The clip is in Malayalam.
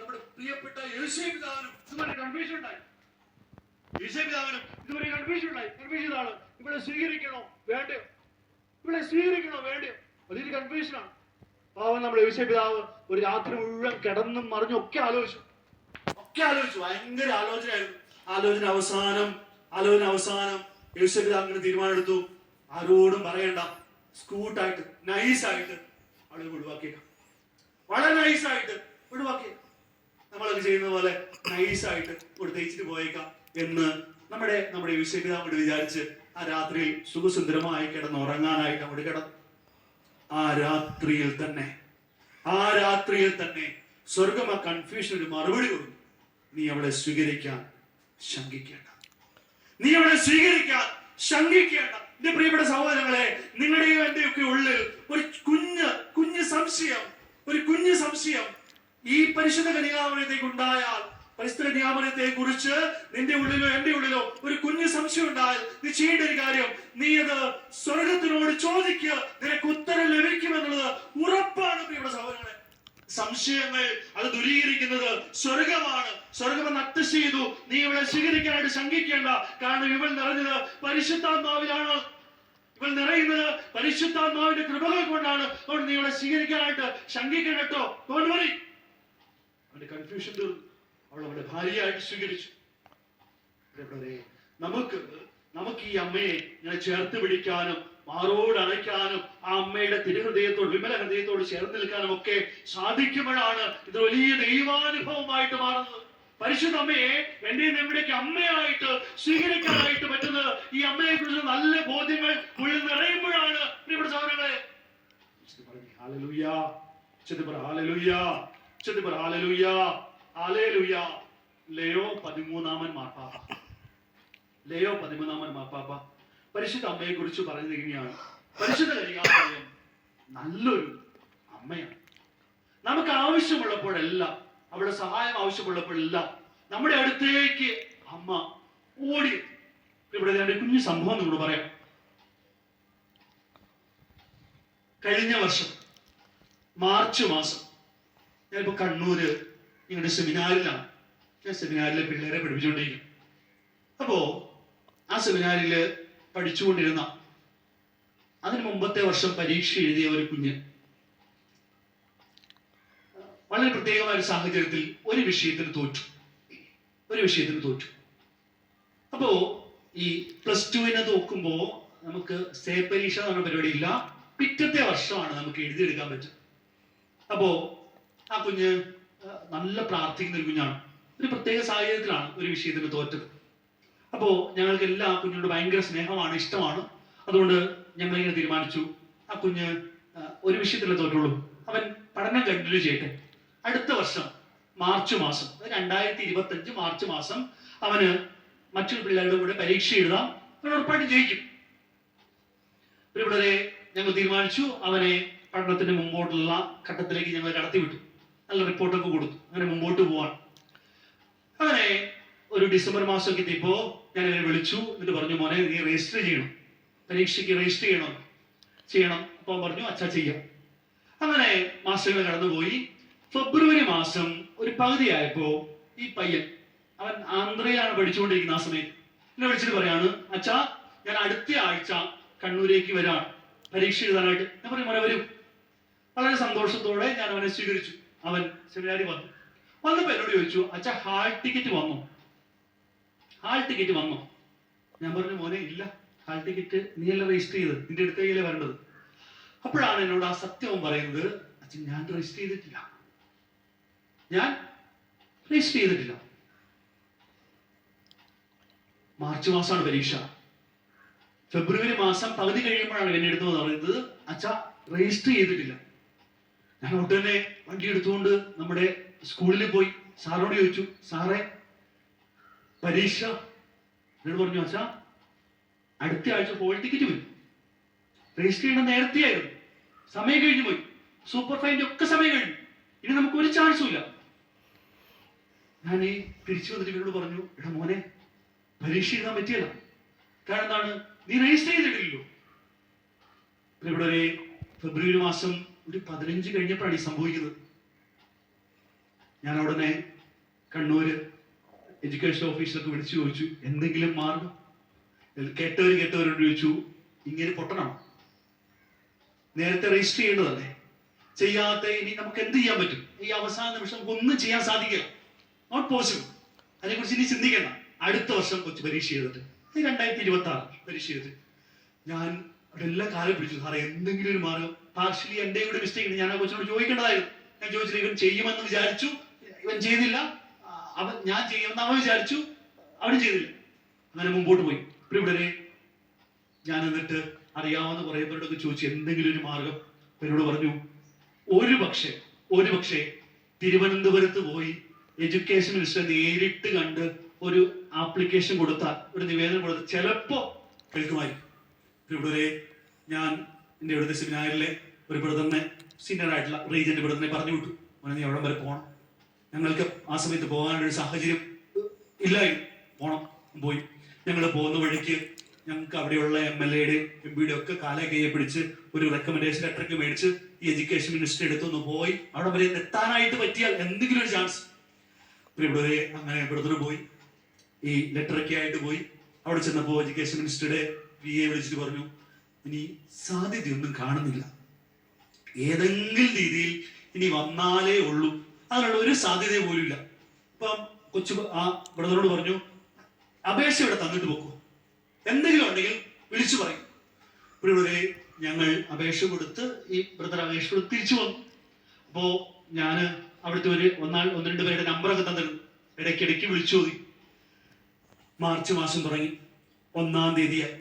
നമ്മുടെ പ്രിയപ്പെട്ട യേശുവ പിതാവിനും ഇതുവരെ കൺഫ്യൂഷൻ ഉണ്ടായി. യേശുവ പിതാവിനും ഇതുവരെ കൺഫ്യൂഷൻ ഉണ്ടായി. കൺഫ്യൂഷൻ ഇതാണ്, ഇവിടെ സ്വീകരിക്കണോ വേണ്ടയോ, ഇവിടെ സ്വീകരിക്കണോ വേണ്ടയോ, വലിയൊരു കൺഫ്യൂഷനാണ്. പാവം നമ്മുടെ യേശുവ പിതാവ് ഒരു രാത്രി മുഴുവൻ കിടന്നും മറിഞ്ഞും ഒക്കെ ആലോചിച്ചു. ഭയങ്കര ആലോചനയായിരുന്നു. ആലോചന അവസാനം യേശുവ പിതാവ് അങ്ങനെ തീരുമാനമെടുത്തു, ആരോടും പറയണ്ട, സ്കൂട്ടായിട്ട് നൈസായിട്ട് അവളെ ഒഴിവാക്കിയേക്കാം. വളരെ നൈസായിട്ട് ഒഴിവാക്കിയേക്കാം. നമ്മളൊക്കെ ചെയ്യുന്ന പോലെ നൈസായിട്ട് കൊടുത്തേച്ചിട്ട് പോയേക്കാം എന്ന് നമ്മുടെ യേശുവ പിതാവ് വിചാരിച്ച് ആ രാത്രിയിൽ സുഖസുന്ദരമായി കിടന്നുറങ്ങാനായിട്ട് അവിടെ കിടന്നു. ആ രാത്രിയിൽ തന്നെ സ്വർഗം ആ കൺഫ്യൂഷൻ ഒരു മറുപടി കൊടുത്തു. നീ അവളെ സ്വീകരിക്കാൻ ശങ്കിക്കേണ്ട. എന്റെ പ്രിയപ്പെട്ട സഹോദരങ്ങളെ, നിങ്ങളുടെയും എന്റെയൊക്കെ ഉള്ളിൽ ഒരു കുഞ്ഞു സംശയം ഈ പരിശുദ്ധ കന്യാമറിയത്തേക്ക് ഉണ്ടായാൽ, പരിശുദ്ധ കന്യാമറിയത്തെ കുറിച്ച് നിന്റെ ഉള്ളിലോ എന്റെ ഉള്ളിലോ ഒരു കുഞ്ഞു സംശയം ഉണ്ടായാൽ, നീ ചെയ്യേണ്ട ഒരു കാര്യം, നീ അത് സ്വർഗത്തിനോട് ചോദിക്കുക, നിനക്ക് ഉത്തരം ലഭിക്കുമെന്നുള്ളത് ഉറപ്പാണ്. പ്രിയപ്പെട്ട സഹോദരങ്ങളെ, സംശയങ്ങൾ അത് ദൂരീകരിക്കുന്നത് സ്വർഗമാണ്. സ്വർഗം നട്ട് ചെയ്തു, നീ ഇവളെ സ്വീകരിക്കാനായിട്ട് ശങ്കിക്കേണ്ട. കാരണം ഇവൾ നിറഞ്ഞത് പരിശുദ്ധാത്മാവിലാണ്, ഇവൾ നിറയുന്നത് പരിശുദ്ധാത്മാവിന്റെ കൃപകൾ കൊണ്ടാണ്. അതുകൊണ്ട് നീ ഇവളെ സ്വീകരിക്കാനായിട്ട് ശങ്കിക്കണം കേട്ടോ. അവന്റെ കൺഫ്യൂഷൻ തീർന്നു. അവൾ അവളുടെ ഭാര്യയായിട്ട് സ്വീകരിച്ചു. നമുക്ക് ഈ അമ്മയെ ഇങ്ങനെ ചേർത്ത് പിടിക്കാനും മാറോട് അണയ്ക്കാനും ആ അമ്മയുടെ തിരുഹൃദയത്തോട്, വിമല ഹൃദയത്തോട് ചേർന്ന് നിൽക്കാനും ഒക്കെ സാധിക്കുമ്പോഴാണ് ഇത് വലിയ ദൈവാനുഭവമായിട്ട് മാറുന്നത്. പരിശുദ്ധ അമ്മയെ എന്റെ നമ്മുടെയൊക്കെ അമ്മയായിട്ട് സ്വീകരിക്കാനായിട്ട് പറ്റുന്നത് ഈ അമ്മയെ കുറിച്ച് നല്ല ബോധ്യങ്ങൾ ഉള്ളിൽ നിറയുമ്പോഴാണ്. പ്രിയപ്പെട്ട സഹോദരങ്ങളെ, ലയോ 13 മാർപ്പാപ്പ പരിശുദ്ധ അമ്മയെ കുറിച്ച് പറയുന്നത് ഇങ്ങനെയാണ്: പരിശുദ്ധ കന്യാമറിയം നല്ലൊരു അമ്മയാണ്. നമുക്ക് ആവശ്യമുള്ളപ്പോഴെല്ലാം, അവളുടെ സഹായം ആവശ്യമുള്ളപ്പോഴെല്ലാം നമ്മുടെ അടുത്തേക്ക് അമ്മ ഓടി. ഇവിടെ ഒരു കുഞ്ഞു സംഭവം നിങ്ങളോട് പറയാം. കഴിഞ്ഞ വർഷം മാർച്ച് മാസം ഞാനിപ്പോ കണ്ണൂര് ഞങ്ങളുടെ സെമിനാറിലാണ്. ഞാൻ സെമിനാറിലെ പിള്ളേരെ പഠിപ്പിച്ചുകൊണ്ടിരിക്കും. അപ്പോ ആ സെമിനാറില് പഠിച്ചുകൊണ്ടിരുന്ന, അതിന് മുമ്പത്തെ വർഷം പരീക്ഷ എഴുതിയ ഒരു കുഞ്ഞ് വളരെ പ്രത്യേകമായ ഒരു സാഹചര്യത്തിൽ ഒരു വിഷയത്തിന് തോറ്റു. അപ്പോ ഈ +2 തോക്കുമ്പോ നമുക്ക് സേ പരീക്ഷ എന്ന് പറഞ്ഞ പരിപാടി ഇല്ല, പിറ്റത്തെ വർഷമാണ് നമുക്ക് എഴുതിയെടുക്കാൻ പറ്റും. അപ്പോ ആ കുഞ്ഞ് നല്ല പ്രാർത്ഥിക്കുന്ന ഒരു കുഞ്ഞാണ്. ഒരു പ്രത്യേക സാഹചര്യത്തിലാണ് ഒരു വിഷയത്തിന് തോറ്റത്. അപ്പോ ഞങ്ങൾക്ക് എല്ലാ കുഞ്ഞിനോട് ഭയങ്കര സ്നേഹമാണ്, ഇഷ്ടമാണ്. അതുകൊണ്ട് ഞങ്ങൾ ഇങ്ങനെ തീരുമാനിച്ചു, ആ കുഞ്ഞ് ഒരു വിഷയത്തിലേ തോറ്റുള്ളൂ, അവൻ പഠനം കണ്ടിന്യൂ ചെയ്യട്ടെ. അടുത്ത വർഷം മാർച്ച് മാസം, 2025 മാർച്ച് മാസം അവന് മറ്റൊരു പിള്ളേരുടെ കൂടെ പരീക്ഷ എഴുതാം, അവൻ ഉറപ്പായിട്ടും ജയിക്കും. ഇവിടെ ഞങ്ങൾ തീരുമാനിച്ചു, അവനെ പഠനത്തിന് മുമ്പോട്ടുള്ള ഘട്ടത്തിലേക്ക് ഞങ്ങൾ കടത്തിവിട്ടു. നല്ല റിപ്പോർട്ടൊക്കെ കൊടുത്തു. അങ്ങനെ മുമ്പോട്ട് പോവാൻ അവനെ ഒരു ഡിസംബർ മാസമൊക്കെ എത്തിയപ്പോ ഞാൻ അവനെ വിളിച്ചു. എന്നിട്ട് പറഞ്ഞു, മോനെ നീ രജിസ്റ്റർ ചെയ്യണം, പരീക്ഷയ്ക്ക് രജിസ്റ്റർ ചെയ്യണം. അപ്പം പറഞ്ഞു, അച്ഛാ ചെയ്യാം. അങ്ങനെ മാസങ്ങൾ കടന്നുപോയി. ഫെബ്രുവരി മാസം ഒരു പകുതിയായപ്പോ ഈ പയ്യൻ, അവൻ ആന്ധ്രയിലാണ് പഠിച്ചുകൊണ്ടിരിക്കുന്ന ആ സമയത്ത്, എന്നെ വിളിച്ചിട്ട് പറയാണ്, അച്ഛാ ഞാൻ അടുത്ത ആഴ്ച കണ്ണൂരേക്ക് വരാണ് പരീക്ഷ എഴുതാനായിട്ട്. ഞാൻ പറഞ്ഞു, മോനെ വരൂ. വളരെ സന്തോഷത്തോടെ ഞാൻ അവനെ സ്വീകരിച്ചു. അവൻ സെമിനാരി വന്നപ്പോ എന്നോട് ചോദിച്ചു, അച്ഛാ ഹാൾ ടിക്കറ്റ് വന്നോ? ഞാൻ പറഞ്ഞു, മോനെ ഇല്ല, ഹാൾ ടിക്കറ്റ് നീയല്ല രജിസ്റ്റർ ചെയ്ത്, നിന്റെ അടുത്തേക്കല്ലേ വരേണ്ടത്. അപ്പോഴാണ് എന്നോട് ആ സത്യവും പറയുന്നത്, അച്ഛൻ ഞാൻ രജിസ്റ്റർ ചെയ്തിട്ടില്ല. മാർച്ച് മാസമാണ് പരീക്ഷ. ഫെബ്രുവരി മാസം പകുതി കഴിയുമ്പോഴാണ് എന്നെ എടുത്തു പറയുന്നത്, അച്ഛാ രജിസ്റ്റർ ചെയ്തിട്ടില്ല. ഞാൻ ഉടനെ വണ്ടി എടുത്തുകൊണ്ട് നമ്മുടെ സ്കൂളിൽ പോയി സാറിനോട് ചോദിച്ചു, സാറേ പരീക്ഷ? എന്നോട് പറഞ്ഞു, അച്ഛാ അടുത്ത ആഴ്ച ഹോൾ ടിക്കറ്റ് വരും, രജിസ്റ്റർ ചെയ്യണം നേരത്തെയായിരുന്നു, സമയം കഴിഞ്ഞു പോയി, സൂപ്പർ ഫൈൻ്റെ ഒക്കെ സമയം കഴിഞ്ഞു, ഇനി നമുക്ക് ഒരു ചാൻസും ഇല്ല. ഞാൻ ഈ തിരിച്ചു വന്നിട്ട് ഇവരോട് പറഞ്ഞു, എടാ മോനെ പരീക്ഷ എഴുതാൻ പറ്റിയല്ല, കാരണം എന്താണ്, നീ രജിസ്റ്റർ ചെയ്തിട്ടില്ലല്ലോ. ഇവിടെ ഫെബ്രുവരി മാസം ഒരു 15 കഴിഞ്ഞപ്പോഴാണ് ഈ സംഭവിക്കുന്നത്. ഞാൻ ഉടനെ കണ്ണൂര് എഡ്യൂക്കേഷൻ ഓഫീസർക്ക് വിളിച്ചു ചോദിച്ചു, എന്തെങ്കിലും മാർഗം? കേട്ടവരോട് ചോദിച്ചു, ഇങ്ങനെ പൊട്ടണം, നേരത്തെ രജിസ്റ്റർ ചെയ്യേണ്ടതല്ലേ, ചെയ്യാത്ത ഇനി നമുക്ക് എന്ത് ചെയ്യാൻ പറ്റും? ഈ അവസാന നിമിഷം നമുക്ക് ഒന്നും ചെയ്യാൻ സാധിക്കില്ല, നോട്ട് പോസിബിൾ. അതിനെക്കുറിച്ച് ഇനി ചിന്തിക്കണം. അടുത്ത വർഷം കൊച്ചു പരീക്ഷ ചെയ്തിട്ട് 2026 പരീക്ഷ ചെയ്തിട്ട് ഞാൻ അവിടെ എല്ലാ കാലം പിടിച്ചു, സാറേ എന്തെങ്കിലും ഒരു മാർഗം. പാർഷ്യലി എൻ്റെ കൂടെ മിസ്റ്റേക്ക്, ഞാൻ ആ കൊച്ചിനോട് ചോദിക്കേണ്ടതായിരുന്നു. ഞാൻ ചോദിച്ചില്ല, ഇവൻ ചെയ്യുമെന്ന് വിചാരിച്ചു, ഇവൻ ചെയ്തില്ല. ഞാൻ ചെയ്യുമെന്ന് അവൻ വിചാരിച്ചു, അവനും ചെയ്തില്ല. അങ്ങനെ മുമ്പോട്ട് പോയി. ഇവിടെ ഞാൻ എന്നിട്ട് അറിയാവുന്ന കുറേ പേരോടൊക്കെ ചോദിച്ചു, എന്തെങ്കിലും ഒരു മാർഗം. അവരോട് പറഞ്ഞു, ഒരു പക്ഷേ തിരുവനന്തപുരത്ത് പോയി എഡ്യൂക്കേഷൻ മിനിസ്റ്ററെ നേരിട്ട് കണ്ട് ഒരു ആപ്ലിക്കേഷൻ കൊടുത്താൽ, ഒരു നിവേദനം കൊടുത്താൽ ചിലപ്പോ കേൾക്കുമായിരിക്കും. ഇവിടെ ഞാൻ എൻ്റെ ഇവിടുത്തെ സെമിനാറിലെ ഒരു ബ്രദറിനെ, സീനിയർ ആയിട്ടുള്ള റീജന്റ് ബ്രദറിനെ പറഞ്ഞു വിട്ടു, മോനെ നീ അവിടെ വരെ പോകണം. ഞങ്ങൾക്ക് ആ സമയത്ത് പോകാനൊരു സാഹചര്യം ഇല്ലായിരുന്നു, പോണം. പോയി. ഞങ്ങൾ പോകുന്ന വഴിക്ക് ഞങ്ങൾക്ക് അവിടെയുള്ള MLA MP ഒക്കെ കാലേ കയ്യെ പിടിച്ച് ഒരു റെക്കമെൻഡേഷൻ ലെറ്ററൊക്കെ മേടിച്ച് ഈ എഡ്യൂക്കേഷൻ മിനിസ്റ്റർ എടുത്തൊന്ന് പോയി അവിടെ വരെ എത്താനായിട്ട് പറ്റിയാൽ എന്തെങ്കിലും ഒരു ചാൻസ്. ഇവിടെ അങ്ങനെ ബ്രദർ പോയി, ഈ ലെറ്ററൊക്കെ ആയിട്ട് പോയി. അവിടെ ചെന്നപ്പോൾ എഡ്യൂക്കേഷൻ മിനിസ്റ്ററുടെ PA വിളിച്ചിട്ട് പറഞ്ഞു, ഇനി സാധ്യതയൊന്നും കാണുന്നില്ല, ഏതെങ്കിലും രീതിയിൽ ഇനി വന്നാലേ ഉള്ളൂ, അതിനുള്ള ഒരു സാധ്യത പോലും ഇല്ല. ഇപ്പം കൊച്ചു ആ ബ്രദറോട് പറഞ്ഞു, അപേക്ഷ ഇവിടെ തന്നിട്ട് പോക്കോ, എന്തെങ്കിലും ഉണ്ടെങ്കിൽ വിളിച്ചു പറയും. ഇവിടെ ഞങ്ങൾ അപേക്ഷ കൊടുത്ത്, ഈ ബ്രദർ അപേക്ഷ കൊടുത്ത് തിരിച്ചു വന്നു. അപ്പോ ഞാൻ അവിടുത്തെ ഒന്ന് രണ്ട് പേരുടെ നമ്പറൊക്കെ തന്നിരുന്നു. ഇടയ്ക്കിടയ്ക്ക് വിളിച്ചു പോയി. മാർച്ച് മാസം തുടങ്ങി, 1-ാം തീയതിയായി.